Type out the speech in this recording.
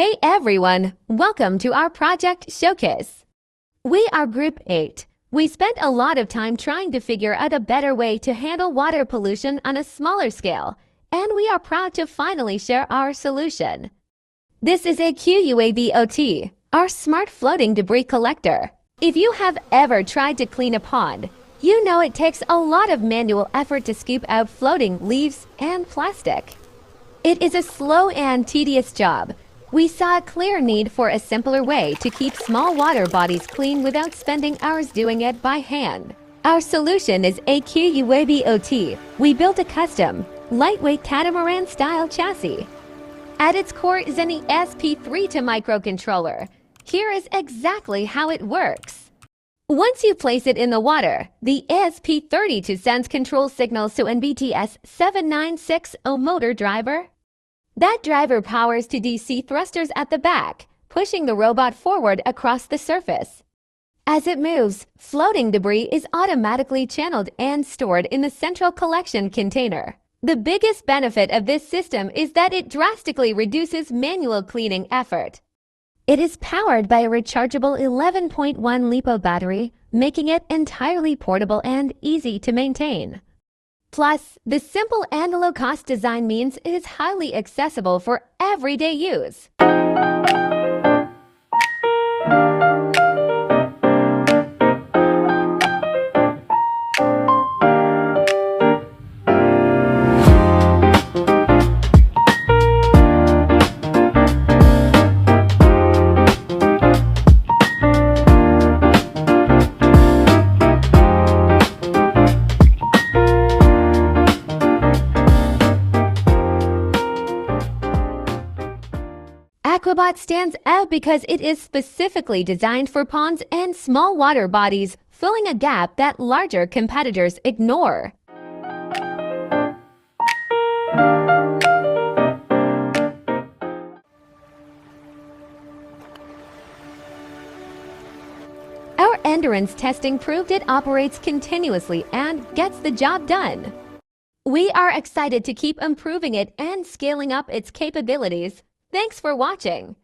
Hey everyone, welcome to our project showcase. We are Group 8. We spent a lot of time trying to figure out a better way to handle water pollution on a smaller scale, and we are proud to finally share our solution. This is a QUABOT, our smart floating debris collector. If you have ever tried to clean a pond, you know it takes a lot of manual effort to scoop out floating leaves and plastic. It is a slow and tedious job. We saw a clear need for a simpler way to keep small water bodies clean without spending hours doing it by hand. Our solution is a QUABOT. We built a custom, lightweight catamaran-style chassis. At its core is an ESP32 microcontroller. Here is exactly how it works. Once you place it in the water, the ESP32 sends control signals to an BTS7960 motor driver. That driver powers to DC thrusters at the back, pushing the robot forward across the surface. As it moves, floating debris is automatically channeled and stored in the central collection container. The biggest benefit of this system is that it drastically reduces manual cleaning effort. It is powered by a rechargeable 11.1 LiPo battery, making it entirely portable and easy to maintain. Plus, the simple and low-cost design means it is highly accessible for everyday use. Aquabot stands out because it is specifically designed for ponds and small water bodies, filling a gap that larger competitors ignore. Our endurance testing proved it operates continuously and gets the job done. We are excited to keep improving it and scaling up its capabilities. Thanks for watching.